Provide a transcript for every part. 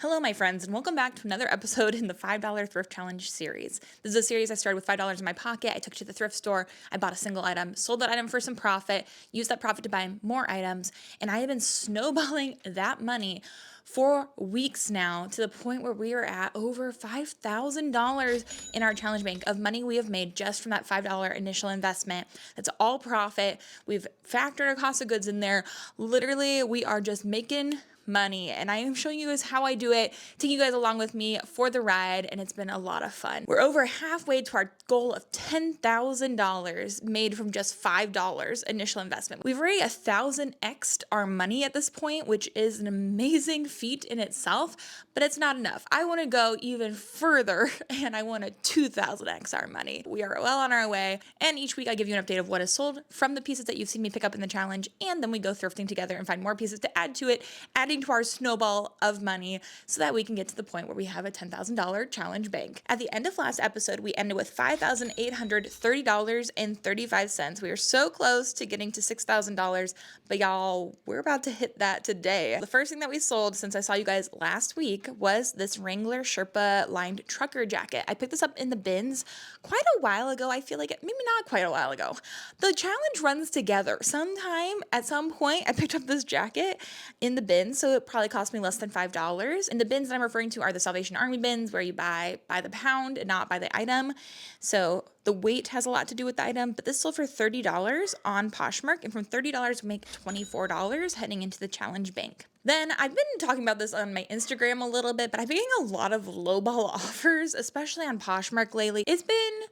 Hello, my friends, and welcome back to another episode in the $5 Thrift Challenge series. This is a series I started with $5 in my pocket. I took it to the thrift store, I bought a single item, sold that item for some profit, used that profit to buy more items, and I have been snowballing that money for weeks now to the point where we are at over $5,000 in our challenge bank of money we have made just from that $5 initial investment. That's all profit. We've factored our cost of goods in there. Literally, we are just making money, and I am showing you guys how I do it, taking you guys along with me for the ride, and it's been a lot of fun. We're over halfway to our goal of $10,000 made from just $5 initial investment. We've already 1,000x'd our money at this point, which is an amazing feat in itself, but it's not enough. I want to go even further, and I want to 2,000x our money. We are well on our way, and each week I give you an update of what is sold from the pieces that you've seen me pick up in the challenge, and then we go thrifting together and find more pieces to add to it, adding to our snowball of money so that we can get to the point where we have a $10,000 challenge bank. At the end of last episode, we ended with $5,830.35. We are so close to getting to $6,000, but y'all, we're about to hit that today. The first thing that we sold since I saw you guys last week was this Wrangler Sherpa lined trucker jacket. I picked this up in the bins quite a while ago. I feel like maybe not quite a while ago. The challenge runs together. At some point, I picked up this jacket in the bins, so it probably cost me less than $5. And the bins that I'm referring to are the Salvation Army bins where you buy by the pound and not by the item. So the weight has a lot to do with the item, but this sold for $30 on Poshmark, and from $30 we make $24 heading into the challenge bank. Then I've been talking about this on my Instagram a little bit, but I've been getting a lot of lowball offers, especially on Poshmark lately. It's been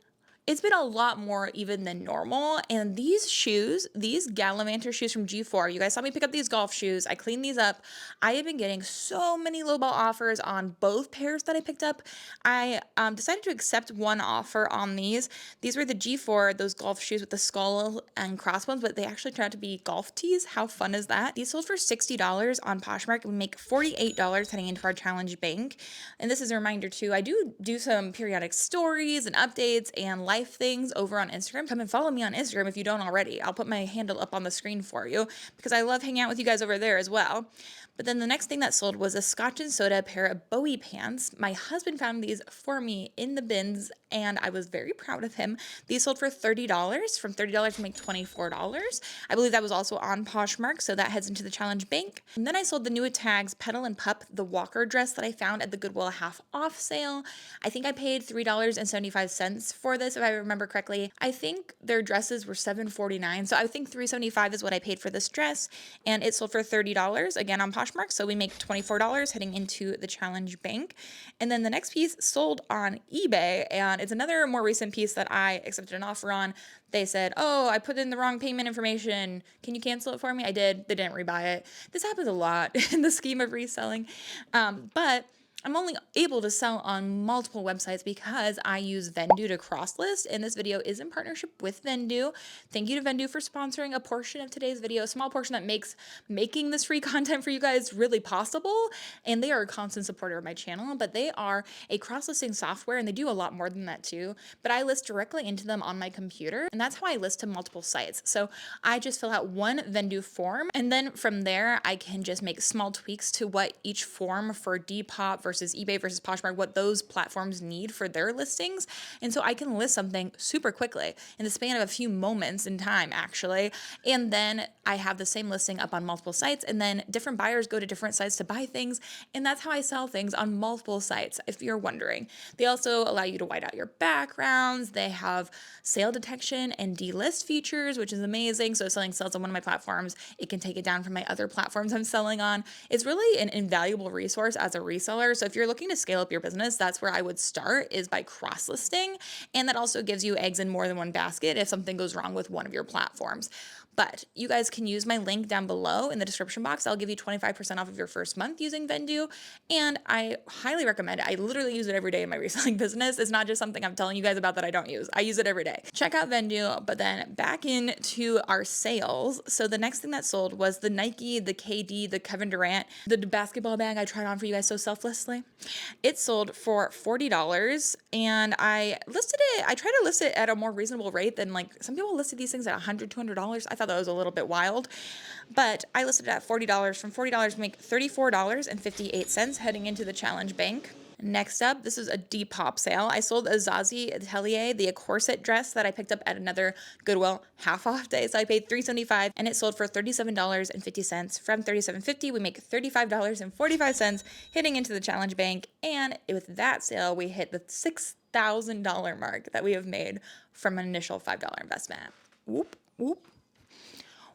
a lot more even than normal. And these shoes, these Gallivanter shoes from G4, you guys saw me pick up these golf shoes. I cleaned these up. I have been getting so many lowball offers on both pairs that I picked up. I decided to accept one offer on these. These were the G4, those golf shoes with the skull and crossbones, but they actually turned out to be golf tees. How fun is that? These sold for $60 on Poshmark, and we make $48 heading into our challenge bank. And this is a reminder too, I do some periodic stories and updates and life things over on Instagram. Come and follow me on Instagram if you don't already. I'll put my handle up on the screen for you because I love hanging out with you guys over there as well. But then the next thing that sold was a Scotch and Soda pair of Bowie pants. My husband found these for me in the bins, and I was very proud of him. These sold for $30. From $30 to make $24. I believe that was also on Poshmark, so that heads into the challenge bank. And then I sold the new Tags Pedal and Pup, the walker dress that I found at the Goodwill half off sale. I think I paid $3.75 for this, if I remember correctly. I think their dresses were $7.49, so I think $3.75 is what I paid for this dress, and it sold for $30, again on Poshmark. So we make $24 heading into the challenge bank. And then the next piece sold on eBay, and it's another more recent piece that I accepted an offer on. They said, oh, I put in the wrong payment information. Can you cancel it for me? I did. They didn't rebuy it. This happens a lot in the scheme of reselling. But I'm only able to sell on multiple websites because I use Vendoo to cross-list, and this video is in partnership with Vendoo. Thank you to Vendoo for sponsoring a portion of today's video, a small portion that makes making this free content for you guys really possible, and they are a constant supporter of my channel, but they are a cross-listing software, and they do a lot more than that too, but I list directly into them on my computer, and that's how I list to multiple sites. So I just fill out one Vendoo form, and then from there, I can just make small tweaks to what each form for Depop versus eBay versus Poshmark, what those platforms need for their listings. And so I can list something super quickly in the span of a few moments in time, actually. And then I have the same listing up on multiple sites, and then different buyers go to different sites to buy things. And that's how I sell things on multiple sites, if you're wondering. They also allow you to white out your backgrounds. They have sale detection and delist features, which is amazing. So if selling sells on one of my platforms, it can take it down from my other platforms I'm selling on. It's really an invaluable resource as a reseller. So if you're looking to scale up your business, that's where I would start, is by cross-listing. And that also gives you eggs in more than one basket if something goes wrong with one of your platforms. But you guys can use my link down below in the description box. I'll give you 25% off of your first month using Vendoo. And I highly recommend it. I literally use it every day in my reselling business. It's not just something I'm telling you guys about that I don't use. I use it every day. Check out Vendoo, but then back into our sales. So the next thing that sold was the Nike, the KD, the Kevin Durant, the basketball bag I tried on for you guys so selflessly. It sold for $40, and I tried to list it at a more reasonable rate than, like, some people listed these things at $100, $200. I thought thought that was a little bit wild. But I listed it at $40. From $40 we make $34.58 heading into the challenge bank. Next up, this is a Depop sale. I sold a Zazie Atelier, the corset dress that I picked up at another Goodwill half off day. So I paid $3.75 and it sold for $37.50. From $37.50, we make $35.45 hitting into the challenge bank. And with that sale, we hit the $6,000 mark that we have made from an initial $5 investment. Whoop, whoop,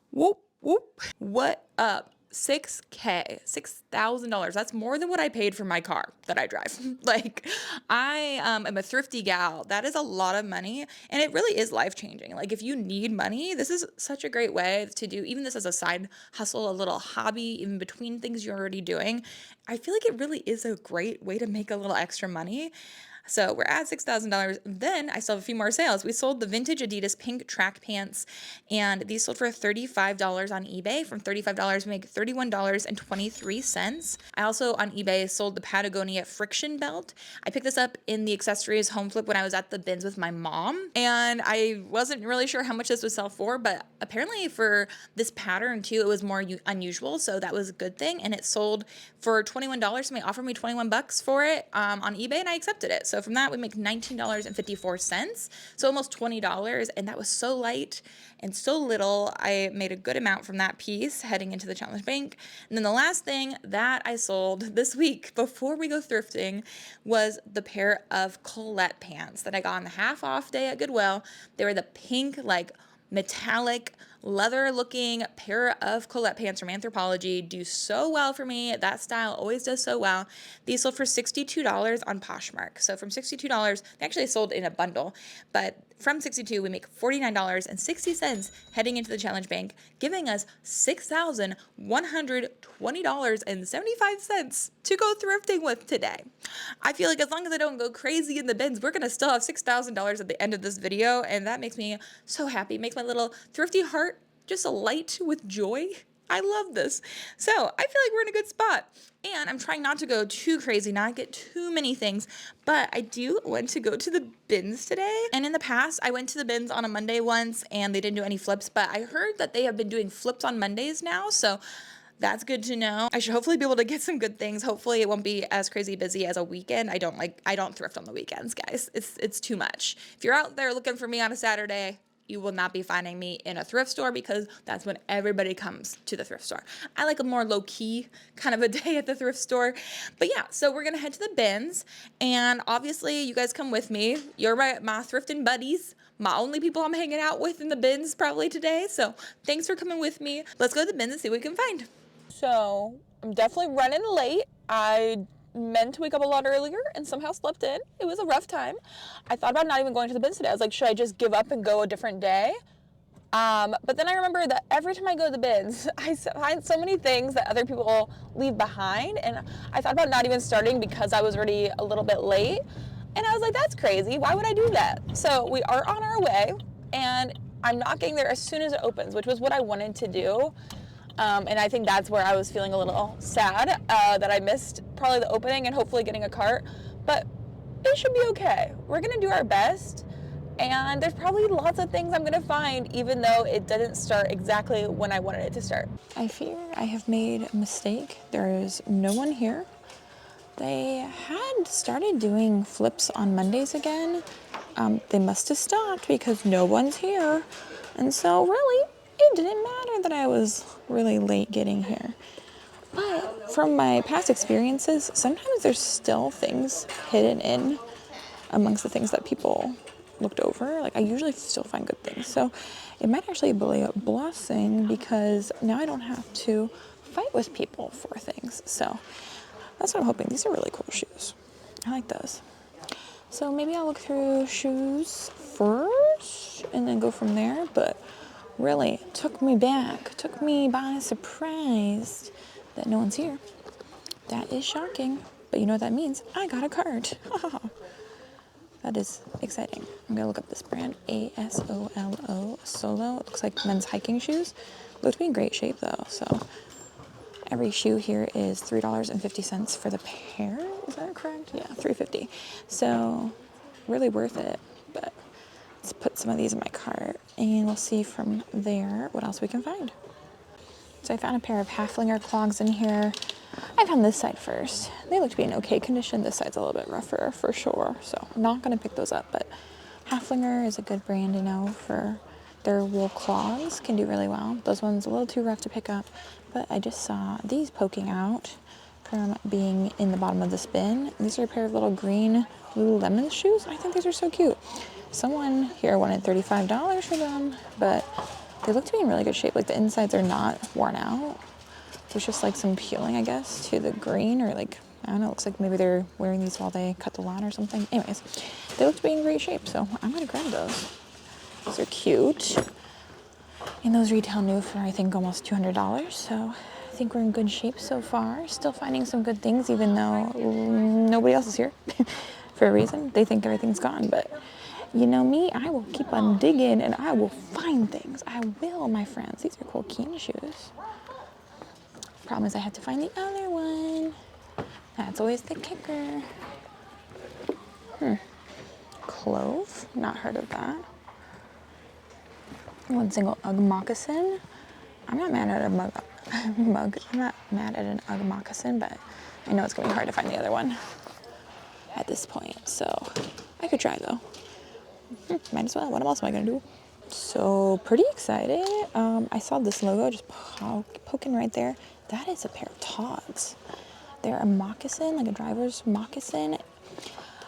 whoop, whoop. What up? $6K, $6,000. That's more than what I paid for my car that I drive. Like, I am a thrifty gal. That is a lot of money, and it really is life-changing. Like, if you need money, this is such a great way to do even this as a side hustle, a little hobby, even between things you're already doing. I feel like it really is a great way to make a little extra money. So we're at $6,000. Then I still have a few more sales. We sold the vintage Adidas pink track pants, and these sold for $35 on eBay. From $35, we make $31.23. I also on eBay sold the Patagonia friction belt. I picked this up in the accessories home flip when I was at the bins with my mom, and I wasn't really sure how much this would sell for, but apparently for this pattern too, it was more unusual, so that was a good thing. And it sold for $21. Somebody offered me 21 bucks for it on eBay, and I accepted it. So from that, we make $19.54, so almost $20, and that was so light and so little. I made a good amount from that piece heading into the challenge bank. And then the last thing that I sold this week before we go thrifting was the pair of Colette pants that I got on the half off day at Goodwill. They were the pink, like, metallic leather looking pair of Colette pants from Anthropologie. Do so well for me. That style always does so well. These sold for $62 on Poshmark. So from $62, they actually sold in a bundle, but from $62 we make $49.60 heading into the challenge bank, giving us $6,120.75 to go thrifting with today. I feel like as long as I don't go crazy in the bins, we're gonna still have $6,000 at the end of this video, and that makes me so happy. It makes my little thrifty heart just alight with joy. I love this. So I feel like we're in a good spot, and I'm trying not to go too crazy, not get too many things, but I do want to go to the bins today. And in the past, I went to the bins on a Monday once and they didn't do any flips, but I heard that they have been doing flips on Mondays now. So that's good to know. I should hopefully be able to get some good things. Hopefully it won't be as crazy busy as a weekend. I don't thrift on the weekends, guys. It's too much. If you're out there looking for me on a Saturday, you will not be finding me in a thrift store because that's when everybody comes to the thrift store. I like a more low-key kind of a day at the thrift store. But yeah, so we're going to head to the bins, and obviously you guys come with me. You're my thrifting buddies, my only people I'm hanging out with in the bins probably today. So thanks for coming with me. Let's go to the bins and see what we can find. So I'm definitely running late. I meant to wake up a lot earlier and somehow slept in. It was a rough time. I thought about not even going to the bins today. I was like, should I just give up and go a different day? But then I remember that every time I go to the bins, I find so many things that other people leave behind, and I thought about not even starting because I was already a little bit late, and I was like, that's crazy. Why would I do that? So we are on our way, and I'm not getting there as soon as it opens, which was what I wanted to do. And I think that's where I was feeling a little sad that I missed probably the opening and hopefully getting a cart, but it should be okay. We're gonna do our best, and there's probably lots of things I'm gonna find even though it didn't start exactly when I wanted it to start. I fear I have made a mistake. There is no one here. They had started doing flips on Mondays again. They must have stopped because no one's here, and so really it didn't matter that I was really late getting here. But from my past experiences, sometimes there's still things hidden in amongst the things that people looked over. Like, I usually still find good things. So it might actually be a blessing because now I don't have to fight with people for things. So that's what I'm hoping. These are really cool shoes. I like those. So maybe I'll look through shoes first and then go from there. But really took me by surprise that no one's here. That is shocking, but you know what that means? I got a cart. That is exciting. I'm gonna look up this brand, ASOLO, Solo. It looks like men's hiking shoes. Look to be in great shape though, so every shoe here is $3.50 for the pair. Is that correct? Yeah, $3.50. So really worth it, but Let's put some of these in my cart and we'll see from there what else we can find. So I found a pair of Haflinger clogs in here. I found this side first. They look to be in okay condition. This side's a little bit rougher for sure. So I'm not gonna pick those up, but Haflinger is a good brand to know for their wool clogs, can do really well. Those ones a little too rough to pick up, but I just saw these poking out from being in the bottom of this bin. These are a pair of little green Lululemon shoes. I think these are so cute. Someone here wanted $35 for them, but they look to be in really good shape. Like the insides are not worn out. There's just like some peeling, I guess, to the green, or like, I don't know, it looks like maybe they're wearing these while they cut the lawn or something. Anyways, they look to be in great shape, so I'm gonna grab those. Those are cute. And those retail new for, I think, almost $200, so I think we're in good shape so far. Still finding some good things, even though nobody else is here for a reason. They think everything's gone, but you know me, I will keep on digging and I will find things. I will, my friends. These are cool Keen shoes. Problem is I have to find the other one. That's always the kicker. Clove, not heard of that. One single Ugg moccasin. I'm not mad at a I'm not mad at an Ugg moccasin, but I know it's gonna be hard to find the other one at this point. So I could try though. Might as well. What else am I gonna do? So pretty excited. I saw this logo just poking right there. That is a pair of Togs. They're a moccasin, like a driver's moccasin.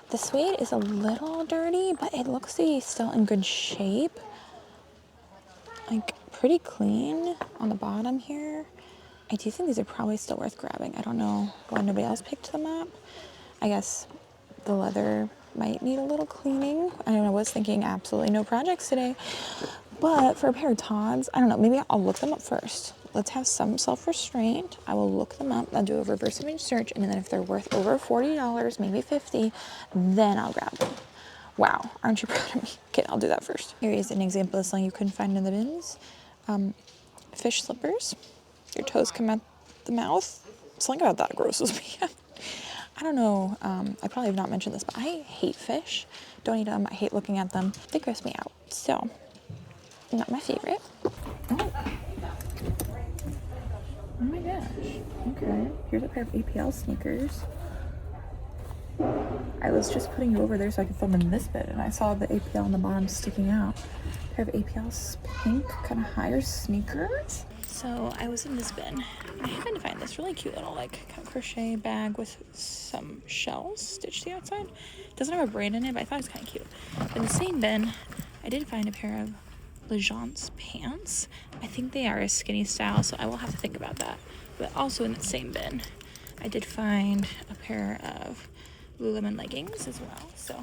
The suede is a little dirty, but it looks to be still in good shape. Like pretty clean on the bottom here. I do think these are probably still worth grabbing. I don't know why nobody else picked them up. I guess the leather might need a little cleaning. I don't know, I was thinking absolutely no projects today. But for a pair of Togs, I don't know, maybe I'll look them up first. Let's have some self-restraint. I will look them up. I'll do a reverse image search, and then if they're worth over $40, maybe $50, then I'll grab them. Wow, aren't you proud of me? Okay, I'll do that first. Here is an example of something you couldn't find in the bins. Fish slippers. Your toes come out the mouth. Something about that grosses me out. I don't know, I probably have not mentioned this, but I hate fish. Don't eat them, I hate looking at them. They gross me out, so not my favorite. Oh my gosh, okay. Here's a pair of APL sneakers. I was just putting you over there so I could film in this bit, and I saw the APL on the bottom sticking out. A pair of APL pink, kind of higher sneakers. So I was in this bin, and I happened to find this really cute little like kind of crochet bag with some shells stitched to the outside. It doesn't have a brand in it, but I thought it was kind of cute. But in the same bin, I did find a pair of Legence pants. I think they are a skinny style, so I will have to think about that. But also in the same bin, I did find a pair of Lululemon leggings as well. So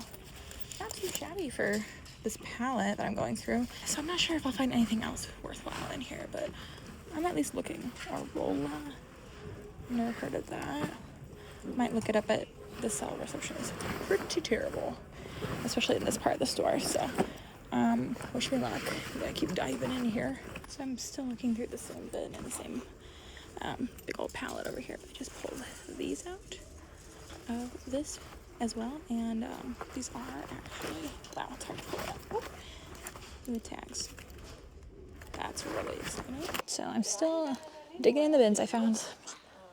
not too shabby for this palette that I'm going through. So I'm not sure if I'll find anything else worthwhile in here, but I'm at least looking. Arola. Never heard of that. Might look it up at the cell reception. It's pretty terrible, especially in this part of the store. So, wish me luck. I'm gonna keep diving in here. So I'm still looking through the same bin and the same big old palette over here. I just pulled these out of this as well, and these are actually, wow, it's hard to pull it up. New tags. That's really exciting. So I'm still digging in the bins. I found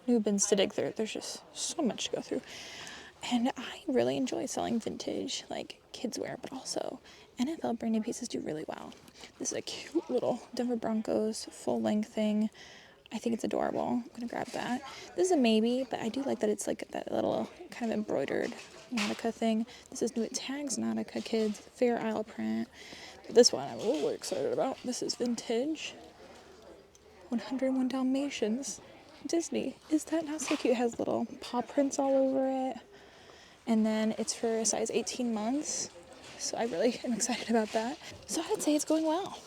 new bins to dig through. There's just so much to go through. And I really enjoy selling vintage, like kids wear, but also NFL branded pieces do really well. This is a cute little Denver Broncos full length thing. I think it's adorable. I'm gonna grab that. This is a maybe, but I do like that it's like that little kind of embroidered Nautica thing. This is new at Tags Nautica Kids, Fair Isle print. This one I'm really excited about. This is vintage. 101 Dalmatians. Disney. Is that not so cute? It has little paw prints all over it. And then it's for a size 18 months. So I really am excited about that. So I'd say it's going well.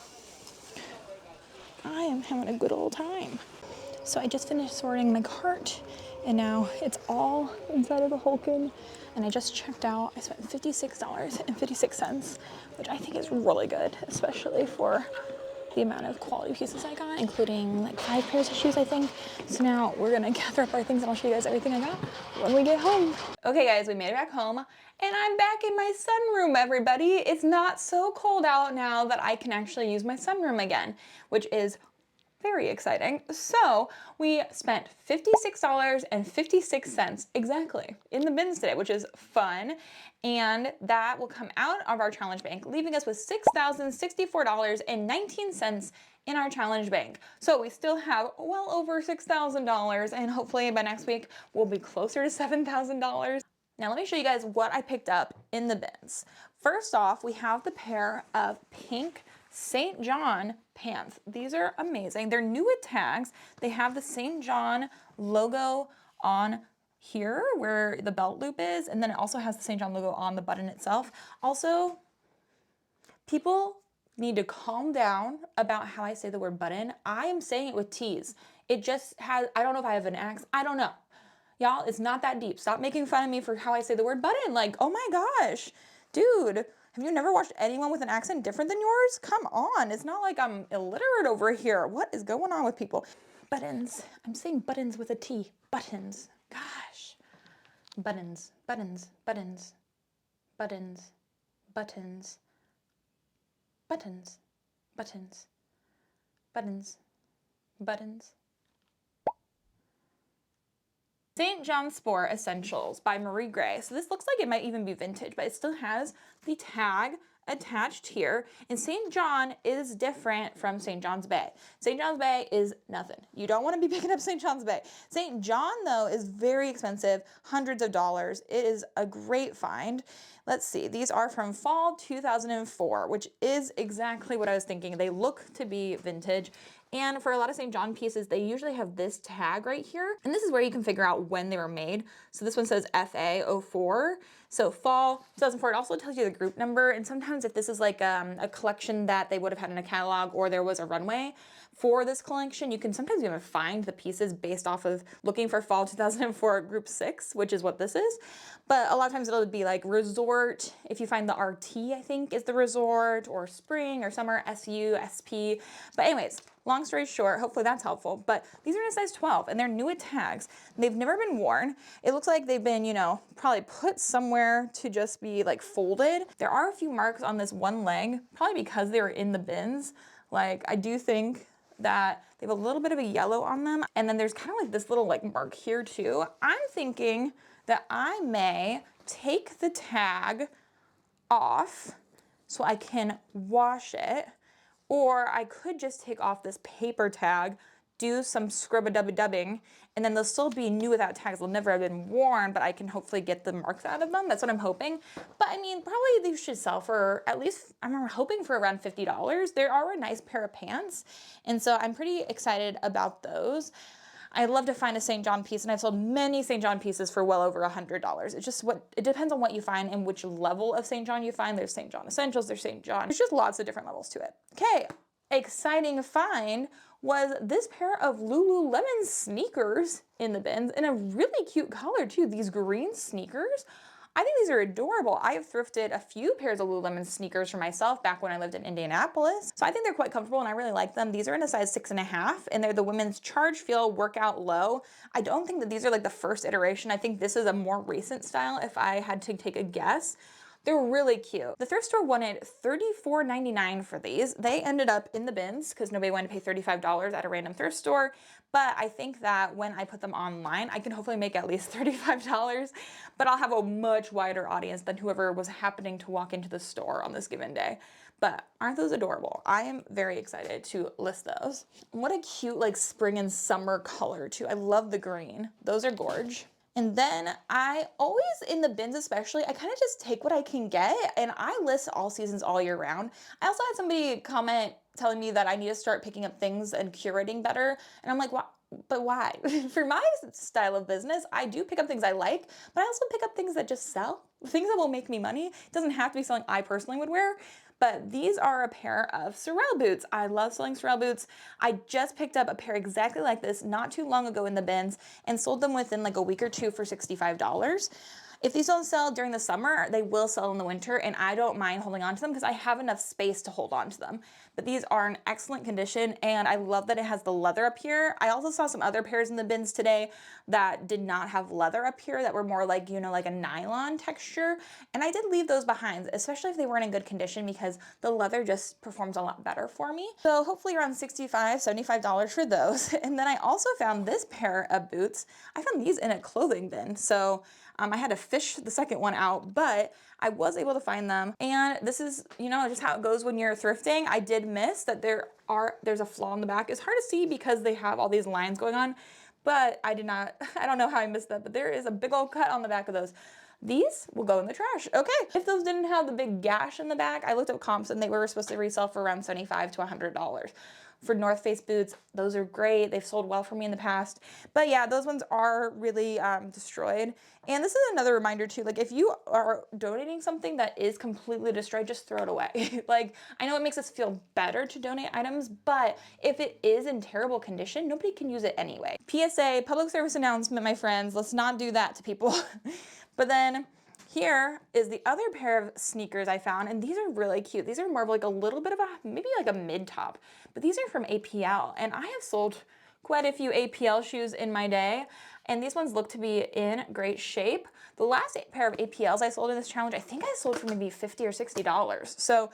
I am having a good old time. So I just finished sorting my cart, and now it's all inside of the Hulken. And I just checked out. I spent $56.56, which I think is really good, especially for the amount of quality pieces I got, including like 5 pairs of shoes, I think. So now we're gonna gather up our things and I'll show you guys everything I got when we get home. Okay guys, we made it back home and I'm back in my sunroom, everybody. It's not so cold out now that I can actually use my sunroom again, which is very exciting. So we spent $56.56 exactly in the bins today, which is fun. And that will come out of our challenge bank, leaving us with $6,064.19 in our challenge bank. So we still have well over $6,000 and hopefully by next week we'll be closer to $7,000. Now let me show you guys what I picked up in the bins. First off, we have the pair of pink St. John pants. These are amazing. They're new with tags. They have the St. John logo on here where the belt loop is, and then it also has the St. John logo on the button itself. Also, people need to calm down about how I say the word button. I am saying it with T's. It just has, I don't know if I have an accent. I don't know. Y'all, it's not that deep. Stop making fun of me for how I say the word button. Like, oh my gosh, dude. Have you never watched anyone with an accent different than yours? Come on, it's not like I'm illiterate over here. What is going on with people? Buttons, I'm saying buttons with a T, buttons, gosh. Buttons, buttons, buttons, buttons, buttons, buttons, buttons, buttons, buttons. St. John Sport Essentials by Marie Gray. So this looks like it might even be vintage, but it still has the tag attached here. And St. John is different from St. John's Bay. St. John's Bay is nothing. You don't want to be picking up St. John's Bay. St. John, though, is very expensive, hundreds of dollars. It is a great find. Let's see, these are from fall 2004, which is exactly what I was thinking. They look to be vintage. And for a lot of St. John pieces, they usually have this tag right here. And this is where you can figure out when they were made. So this one says FA04. So fall 2004, it also tells you the group number. And sometimes if this is like a collection that they would have had in a catalog or there was a runway for this collection, you can sometimes even find the pieces based off of looking for fall 2004 group 6, which is what this is. But a lot of times it'll be like resort. If you find the RT, I think is the resort, or spring or summer, SU, SP. But anyways, long story short, hopefully that's helpful. But these are in a size 12 and they're new with tags. They've never been worn. It looks like they've been, you know, probably put somewhere to just be like folded. There are a few marks on this one leg, probably because they were in the bins. Like I do think that they have a little bit of a yellow on them. And then there's kind of like this little like mark here too. I'm thinking that I may take the tag off so I can wash it, or I could just take off this paper tag, do some scrub-a-dub-a-dubbing, and then they'll still be new without tags. They'll never have been worn, but I can hopefully get the marks out of them. That's what I'm hoping. But I mean, probably these should sell for at least, I'm hoping for around $50. They are a nice pair of pants, and so I'm pretty excited about those. I love to find a St. John piece, and I've sold many St. John pieces for well over $100. It's just it depends on what you find and which level of St. John you find. There's St. John Essentials, there's St. John. There's just lots of different levels to it. Okay, exciting find was this pair of Lululemon sneakers in the bins in a really cute color too. These green sneakers. I think these are adorable. I have thrifted a few pairs of Lululemon sneakers for myself back when I lived in Indianapolis. So I think they're quite comfortable and I really like them. These are in a size 6.5 and they're the women's Charge Feel Workout Low. I don't think that these are like the first iteration. I think this is a more recent style if I had to take a guess. They're really cute. The thrift store wanted $34.99 for these. They ended up in the bins because nobody wanted to pay $35 at a random thrift store. But I think that when I put them online, I can hopefully make at least $35, but I'll have a much wider audience than whoever was happening to walk into the store on this given day. But aren't those adorable? I am very excited to list those. What a cute like spring and summer color too. I love the green. Those are gorge. And then I always, in the bins especially, I kind of just take what I can get and I list all seasons all year round. I also had somebody comment telling me that I need to start picking up things and curating better. And I'm like, why? But why? For my style of business, I do pick up things I like, but I also pick up things that just sell, things that will make me money. It doesn't have to be something I personally would wear. But these are a pair of Sorel boots. I love selling Sorel boots. I just picked up a pair exactly like this not too long ago in the bins and sold them within like a week or two for $65. If these don't sell during the summer, they will sell in the winter, and I don't mind holding on to them because I have enough space to hold on to them. But these are in excellent condition, and I love that it has the leather up here. I also saw some other pairs in the bins today that did not have leather up here, that were more like, you know, like a nylon texture. And I did leave those behind, especially if they weren't in good condition, because the leather just performs a lot better for me. So hopefully around $65, $75 for those. And then I also found this pair of boots. I found these in a clothing bin. So I had to fish the second one out, but I was able to find them. And this is, you know, just how it goes when you're thrifting. I did miss that there's a flaw in the back. It's hard to see because they have all these lines going on, but I don't know how I missed that, but there is a big old cut on the back of those. These will go in the trash. Okay, if those didn't have the big gash in the back, I looked up comps and they were supposed to resell for around $75 to $100. For North Face boots, those are great. They've sold well for me in the past. But yeah, those ones are really destroyed. And this is another reminder too, like if you are donating something that is completely destroyed, just throw it away. Like, I know it makes us feel better to donate items, but if it is in terrible condition, nobody can use it anyway. PSA, public service announcement, my friends, let's not do that to people. But then here is the other pair of sneakers I found, and these are really cute. These are more of like a little bit of a, maybe like a mid top, but these are from APL, and I have sold quite a few APL shoes in my day, and these ones look to be in great shape. The last pair of APLs I sold in this challenge, I think I sold for maybe $50 or $60. So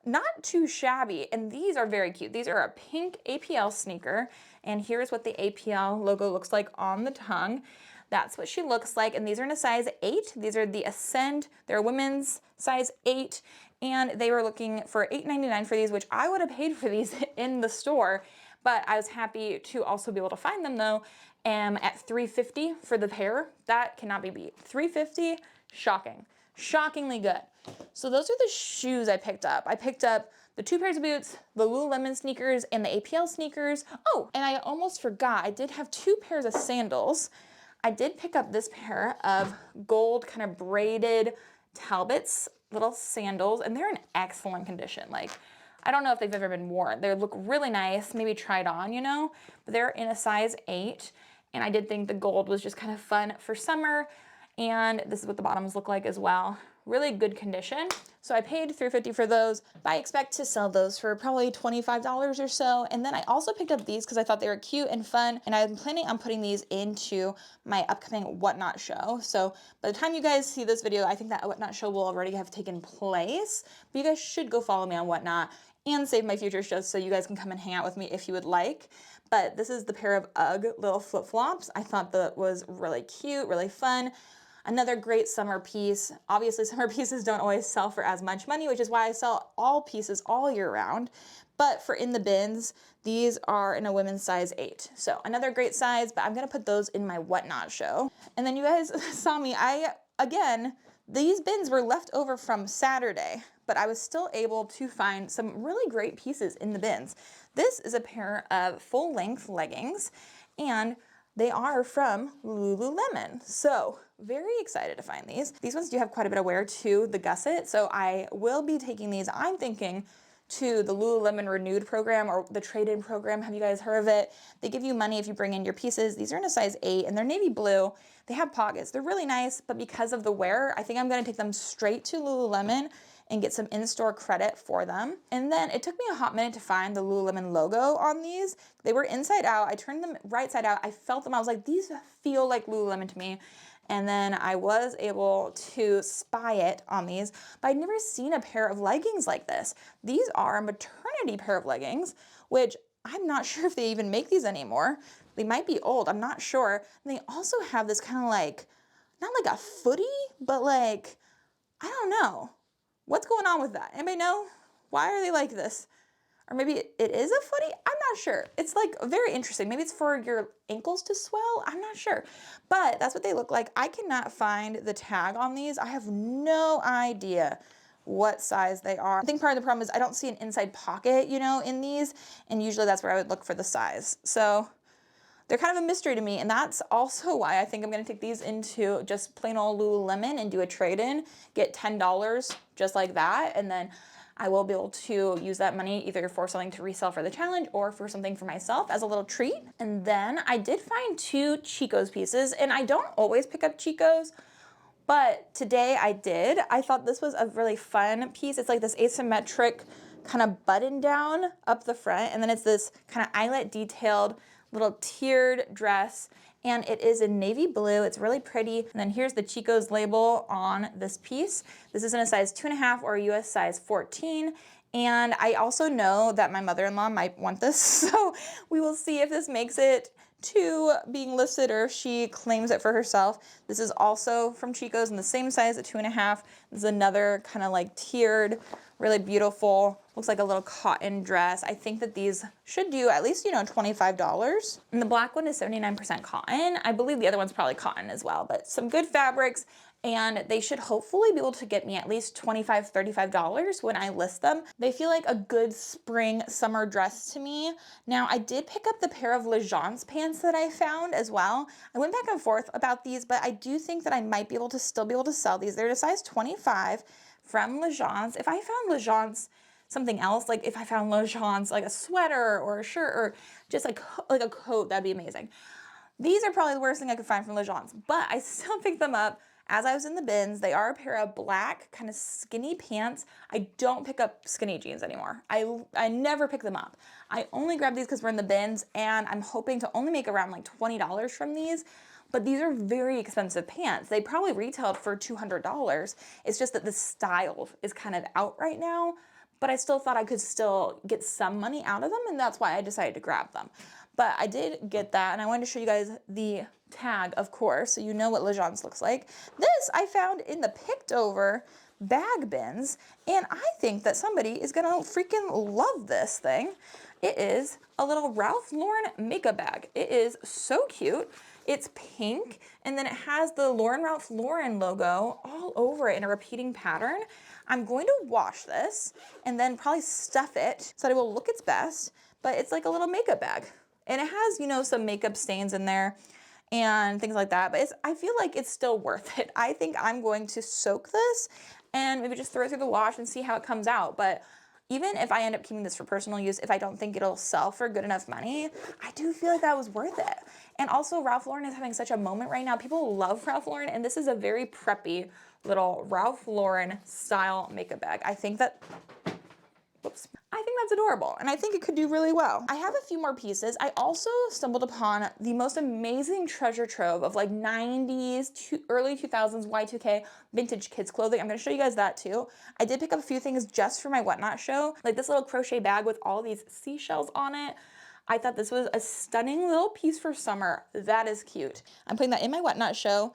not too shabby, and these are very cute. These are a pink APL sneaker, and here's what the APL logo looks like on the tongue. That's what she looks like, and these are in a size 8. These are the Ascend. They're women's size 8, and they were looking for $8.99 for these, which I would have paid for these in the store, but I was happy to also be able to find them though, at $3.50 for the pair. That cannot be beat. $3.50, shocking. Shockingly good. So those are the shoes I picked up. I picked up the 2 pairs of boots, the Lululemon sneakers, and the APL sneakers. Oh, and I almost forgot, I did have 2 pairs of sandals. I did pick up this pair of gold kind of braided Talbot's little sandals, and they're in excellent condition. Like, I don't know if they've ever been worn. They look really nice, maybe tried on, you know, but they're in a size 8. And I did think the gold was just kind of fun for summer. And this is what the bottoms look like as well. Really good condition. So I paid $3.50 for those. I expect to sell those for probably $25 or so. And then I also picked up these because I thought they were cute and fun. And I'm planning on putting these into my upcoming Whatnot show. So by the time you guys see this video, I think that Whatnot show will already have taken place. But you guys should go follow me on Whatnot and save my future shows so you guys can come and hang out with me if you would like. But this is the pair of UGG little flip-flops. I thought that was really cute, really fun. Another great summer piece. Obviously, summer pieces don't always sell for as much money, which is why I sell all pieces all year round. But for in the bins, these are in a women's size 8. So another great size, but I'm gonna put those in my Whatnot show. And then you guys saw me, again, these bins were left over from Saturday, but I was still able to find some really great pieces in the bins. This is a pair of full-length leggings, and they are from Lululemon. So very excited to find these. These ones do have quite a bit of wear to the gusset, so I will be taking these, I'm thinking, to the Lululemon Renewed program or the trade-in program. Have you guys heard of it? They give you money if you bring in your pieces. These are in a size 8 and they're navy blue. They have pockets. They're really nice, but because of the wear, I think I'm gonna take them straight to Lululemon and get some in-store credit for them. And then it took me a hot minute to find the Lululemon logo on these. They were inside out. I turned them right side out. I felt them. I was like, these feel like Lululemon to me. And then I was able to spy it on these, but I'd never seen a pair of leggings like this. These are a maternity pair of leggings, which I'm not sure if they even make these anymore. They might be old, I'm not sure. And they also have this kind of like, not like a footy, but like, I don't know. What's going on with that? Anybody know? Why are they like this? Or maybe it is a footy? I'm not sure. It's like very interesting. Maybe it's for your ankles to swell. I'm not sure. But that's what they look like. I cannot find the tag on these. I have no idea what size they are. I think part of the problem is I don't see an inside pocket, you know, in these. And usually that's where I would look for the size. So they're kind of a mystery to me. And that's also why I think I'm going to take these into just plain old Lululemon and do a trade-in, get $10 just like that. And then I will be able to use that money either for something to resell for the challenge or for something for myself as a little treat. And then I did find 2 Chico's pieces, and I don't always pick up Chico's, But today I did. I thought this was a really fun piece. It's like this asymmetric kind of button down up the front, and then it's this kind of eyelet detailed little tiered dress, and it is in navy blue. It's really pretty. And then here's the Chico's label on this piece. This is in a size 2.5 or a US size 14. And I also know that my mother-in-law might want this, so we will see if this makes it to being listed or if she claims it for herself. This is also from Chico's in the same size at 2.5. This is another kind of like tiered, really beautiful, looks like a little cotton dress. I think that these should do at least, you know, $25. And the black one is 79% cotton. I believe the other one's probably cotton as well, but some good fabrics. And they should hopefully be able to get me at least $25, $35 when I list them. They feel like a good spring summer dress to me. Now, I did pick up the pair of Legence pants that I found as well. I went back and forth about these, but I do think that I might be able to still be able to sell these. They're a size 25 from Legence. If I found Legence something else, like if I found Legence like a sweater or a shirt or just like a coat, that'd be amazing. These are probably the worst thing I could find from Legence, but I still picked them up as I was in the bins. They are a pair of black kind of skinny pants. I don't pick up skinny jeans anymore. I never pick them up. I only grab these because we're in the bins, and I'm hoping to only make around like $20 from these. But these are very expensive pants. They probably retailed for $200. It's just that the style is kind of out right now, but I still thought I could still get some money out of them, and that's why I decided to grab them. But I did get that, and I wanted to show you guys the tag, of course, so you know what Legence looks like. This I found in the picked over bag bins, and I think that somebody is gonna freaking love this thing. It is a little Ralph Lauren makeup bag. It is so cute. It's pink, and then it has the Ralph Lauren logo all over it in a repeating pattern. I'm going to wash this and then probably stuff it so that it will look its best, but it's like a little makeup bag. And it has, you know, some makeup stains in there and things like that, but I feel like it's still worth it. I think I'm going to soak this and maybe just throw it through the wash and see how it comes out. But even if I end up keeping this for personal use, if I don't think it'll sell for good enough money, I do feel like that was worth it. And also Ralph Lauren is having such a moment right now. People love Ralph Lauren, and this is a very preppy little Ralph Lauren style makeup bag. I think that, whoops. I think that's adorable, and I think it could do really well. I have a few more pieces. I also stumbled upon the most amazing treasure trove of like 90s to early 2000s Y2K vintage kids clothing. I'm gonna show you guys that too. I did pick up a few things just for my Whatnot show, like this little crochet bag with all these seashells on it. I thought this was a stunning little piece for summer. That is cute. I'm putting that in my Whatnot show.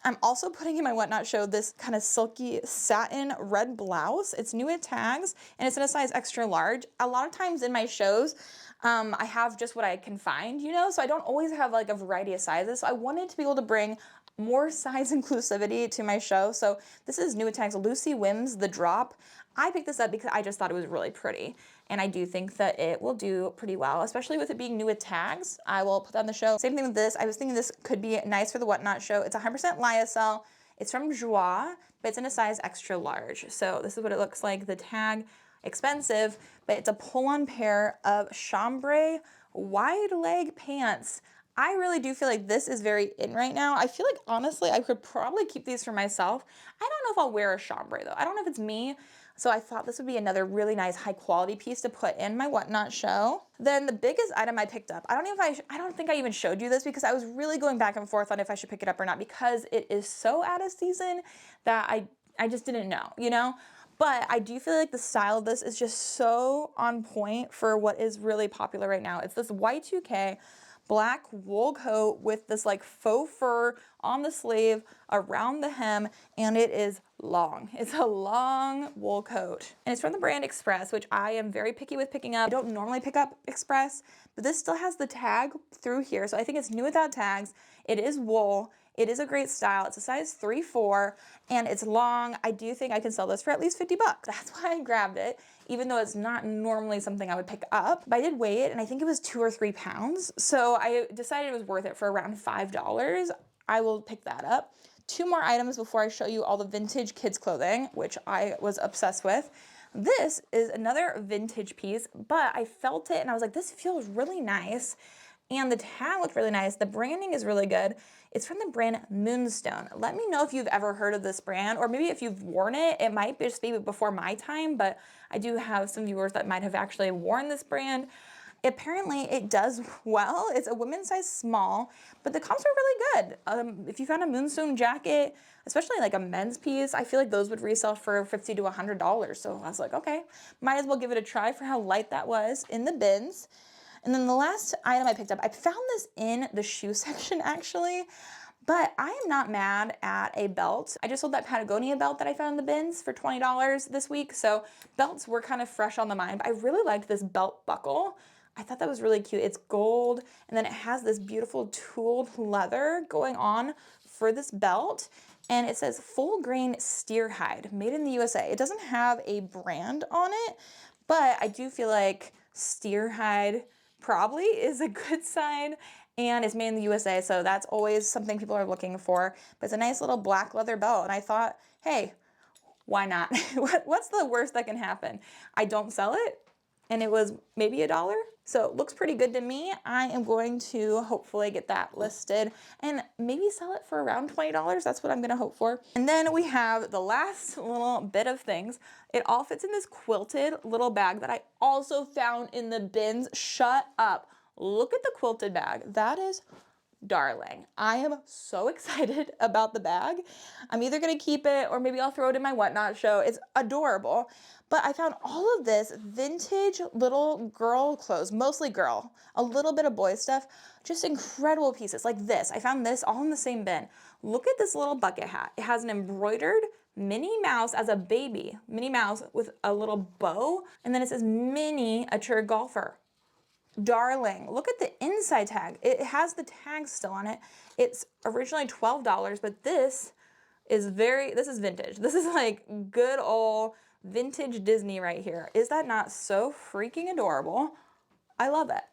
I'm also putting in my Whatnot show this kind of silky satin red blouse. It's new at tags, and it's in a size extra large. A lot of times in my shows, I have just what I can find, you know, so I don't always have like a variety of sizes. So I wanted to be able to bring more size inclusivity to my show. So this is new at tags, Lucy Whims, The Drop. I picked this up because I just thought it was really pretty. And I do think that it will do pretty well, especially with it being new with tags. I will put that on the show. Same thing with this. I was thinking this could be nice for the Whatnot show. It's 100% lyocell. It's from Joie, but it's in a size extra large. So this is what it looks like. The tag, expensive, but it's a pull-on pair of chambray wide leg pants. I really do feel like this is very in right now. I feel like, honestly, I could probably keep these for myself. I don't know if I'll wear a chambray, though. I don't know if it's me. So I thought this would be another really nice high quality piece to put in my Whatnot show. Then the biggest item I picked up, I don't think I even showed you this because I was really going back and forth on if I should pick it up or not because it is so out of season that I just didn't know, you know? But I do feel like the style of this is just so on point for what is really popular right now. It's this Y2K black wool coat with this like faux fur on the sleeve, around the hem, and it is long. It's a long wool coat. And it's from the brand Express, which I am very picky with picking up. I don't normally pick up Express, but this still has the tag through here. So I think it's new without tags. It is wool. It is a great style. It's a size 3-4, and it's long. I do think I can sell this for at least 50 bucks. That's why I grabbed it, even though it's not normally something I would pick up. But I did weigh it, and I think it was 2 or 3 pounds. So I decided it was worth it for around $5. I will pick that up. 2 more items before I show you all the vintage kids clothing, which I was obsessed with. This is another vintage piece, but I felt it and I was like, this feels really nice. And the tag looked really nice. The branding is really good. It's from the brand Moonstone. Let me know if you've ever heard of this brand, or maybe if you've worn it. It might just be before my time, but I do have some viewers that might have actually worn this brand. Apparently it does well. It's a women's size small, but the comps are really good. If you found a Moonstone jacket, especially like a men's piece, I feel like those would resell for $50 to $100. So I was like, okay, might as well give it a try for how light that was in the bins. And then the last item I picked up, I found this in the shoe section actually, but I am not mad at a belt. I just sold that Patagonia belt that I found in the bins for $20 this week. So belts were kind of fresh on the mind, but I really liked this belt buckle. I thought that was really cute. It's gold, and then it has this beautiful tooled leather going on for this belt. And it says full grain steer hide, made in the USA. It doesn't have a brand on it, but I do feel like steer hide probably is a good sign, and it's made in the USA, so that's always something people are looking for. But it's a nice little black leather belt, and I thought, hey, why not? What's the worst that can happen? I don't sell it, and it was maybe $1. So it looks pretty good to me. I am going to hopefully get that listed and maybe sell it for around $20. That's what I'm gonna hope for. And then we have the last little bit of things. It all fits in this quilted little bag that I also found in the bins. Shut up. Look at the quilted bag. That is darling. I am so excited about the bag. I'm either gonna keep it or maybe I'll throw it in my whatnot show. It's adorable. But I found all of this vintage little girl clothes, mostly girl, a little bit of boy stuff, just incredible pieces like this. I found this all in the same bin. Look at this little bucket hat. It has an embroidered Minnie Mouse as a baby, Minnie Mouse with a little bow, and then it says miniature golfer. Darling, look at the inside tag. It has the tag still on it. It's originally $12, but this is vintage. This is like good old vintage Disney right here. Is that not so freaking adorable? I love it.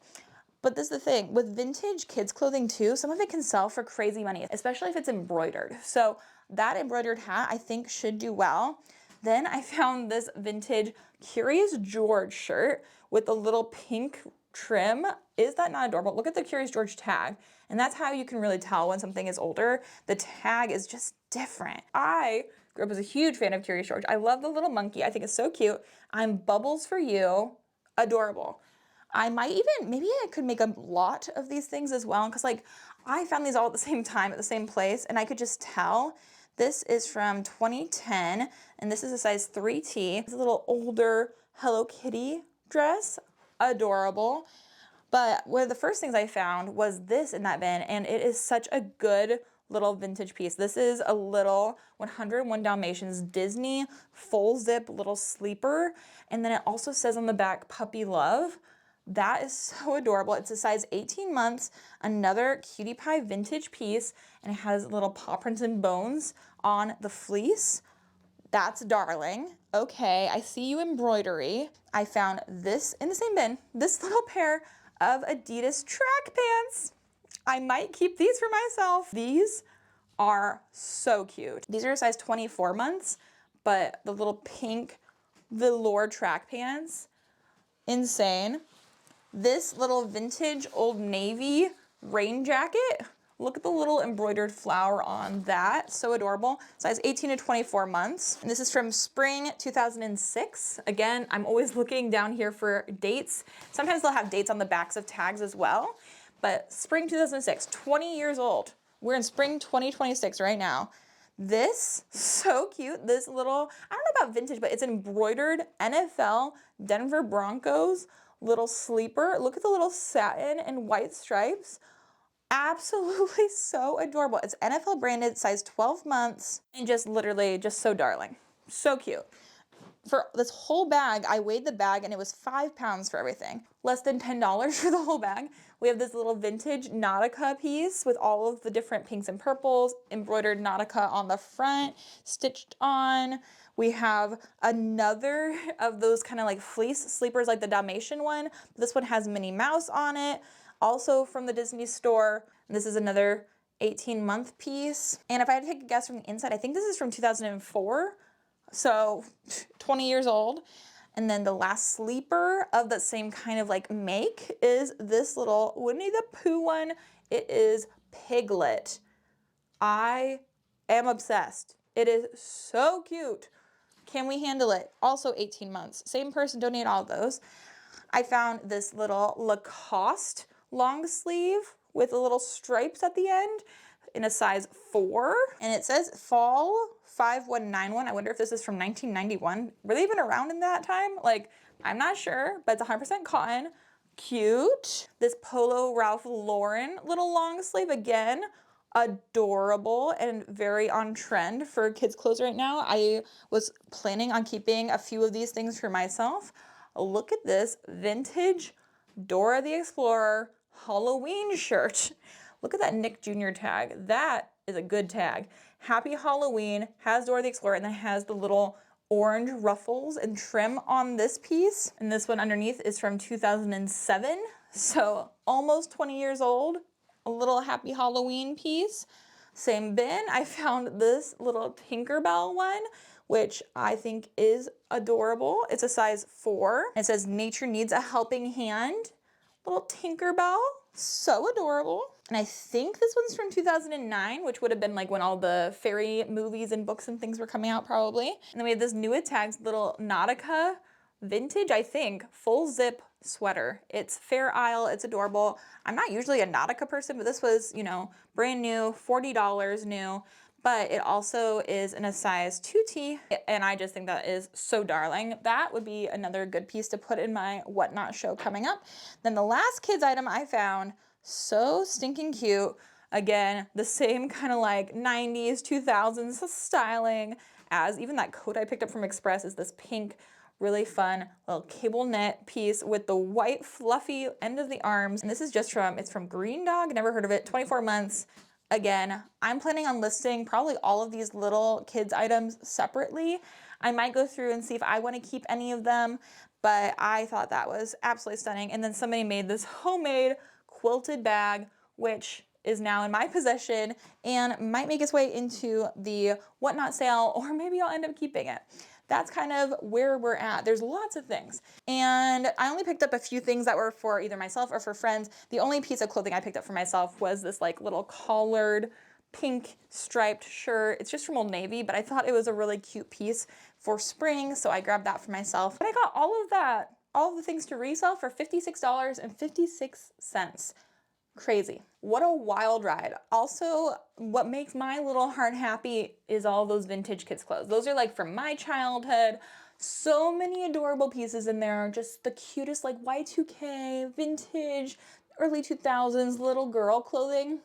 But this is the thing, with vintage kids clothing too, some of it can sell for crazy money, especially if it's embroidered. So that embroidered hat I think should do well. Then I found this vintage Curious George shirt with a little pink trim. Is that not adorable? Look at the Curious George tag. And that's how you can really tell when something is older. The tag is just different. I grew up as a huge fan of Curious George. I love the little monkey. I think it's so cute. I'm Bubbles for you. Adorable. I might even, maybe I could make a lot of these things as well, because like I found these all at the same time at the same place, and I could just tell. This is from 2010, and this is a size 3T. It's a little older Hello Kitty dress. Adorable. But one of the first things I found was this in that bin, and it is such a good little vintage piece. This is a little 101 Dalmatians Disney full zip little sleeper, and then it also says on the back puppy love. That is so adorable. It's a size 18 months, another cutie pie vintage piece, and it has little paw prints and bones on the fleece. That's darling. Okay, I see you embroidery. I found this in the same bin, this little pair of Adidas track pants. I might keep these for myself. These are so cute. These are a size 24 months, but the little pink velour track pants, insane. This little vintage Old Navy rain jacket. Look at the little embroidered flower on that. So adorable. Size 18 to 24 months. And this is from spring 2006. Again, I'm always looking down here for dates. Sometimes they'll have dates on the backs of tags as well. But spring 2006, 20 years old. We're in spring 2026 right now. This, so cute. This little, I don't know about vintage, but it's embroidered NFL Denver Broncos little sleeper. Look at the little satin and white stripes. Absolutely so adorable. It's NFL branded, size 12 months, and just literally just so darling. So cute. For this whole bag, I weighed the bag and it was 5 pounds for everything. Less than $10 for the whole bag. We have this little vintage Nautica piece with all of the different pinks and purples, embroidered Nautica on the front, stitched on. We have another of those kind of like fleece sleepers like the Dalmatian one. This one has Minnie Mouse on it, also from the Disney store. This is another 18-month piece. And if I had to take a guess from the inside, I think this is from 2004. So 20 years old. And then the last sleeper of the same kind of like make is this little Winnie the Pooh one. It is Piglet. I am obsessed. It is so cute. Can we handle it? Also 18 months. Same person donated all of those. I found this little Lacoste long sleeve with a little stripes at the end in a size 4. And it says fall 5191. I wonder if this is from 1991. Were they even around in that time? Like, I'm not sure, but it's 100% cotton. Cute. This Polo Ralph Lauren little long sleeve, again, adorable and very on trend for kids' clothes right now. I was planning on keeping a few of these things for myself. Look at this vintage Dora the Explorer Halloween shirt. Look at that Nick Jr. tag. That is a good tag. Happy Halloween, has Dora the Explorer, and then has the little orange ruffles and trim on this piece. And this one underneath is from 2007, so almost 20 years old. A little Happy Halloween piece. Same bin, I found this little Tinkerbell one, which I think is adorable. It's a size 4. It says nature needs a helping hand. Little Tinkerbell, so adorable. And I think this one's from 2009, which would have been like when all the fairy movies and books and things were coming out probably. And then we have this New Tags little Nautica vintage, I think, full zip sweater. It's Fair Isle, it's adorable. I'm not usually a Nautica person, but this was, you know, brand new, $40 new, but it also is in a size 2T, and I just think that is so darling. That would be another good piece to put in my whatnot show coming up. Then the last kids item I found, so stinking cute. Again, the same kind of like 90s, 2000s styling as even that coat I picked up from Express is this pink, really fun little cable knit piece with the white fluffy end of the arms. And this is just from, it's from Green Dog, never heard of it, 24 months. Again, I'm planning on listing probably all of these little kids items separately. I might go through and see if I want to keep any of them, but I thought that was absolutely stunning. And then somebody made this homemade quilted bag, which is now in my possession and might make its way into the whatnot sale, or maybe I'll end up keeping it. That's kind of where we're at. There's lots of things. And I only picked up a few things that were for either myself or for friends. The only piece of clothing I picked up for myself was this like little collared pink striped shirt. It's just from Old Navy, but I thought it was a really cute piece for spring, so I grabbed that for myself. But I got all of that, all of the things to resell for $56.56. Crazy. What a wild ride. Also, what makes my little heart happy is all those vintage kids clothes. Those are like from my childhood. So many adorable pieces in there. Just the cutest like Y2K, vintage, early 2000s little girl clothing.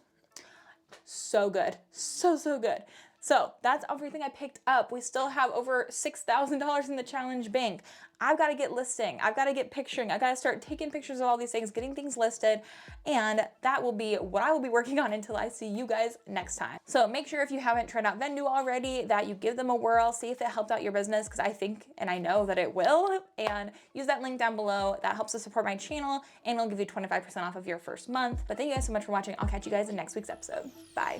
So good. So, so good. So that's everything I picked up. We still have over $6,000 in the challenge bank. I've got to get listing. I've got to get picturing. I've got to start taking pictures of all these things, getting things listed, and that will be what I will be working on until I see you guys next time. So make sure if you haven't tried out Vendoo already that you give them a whirl, see if it helped out your business, because I think and I know that it will, and use that link down below. That helps to support my channel and it'll give you 25% off of your first month. But thank you guys so much for watching. I'll catch you guys in next week's episode. Bye.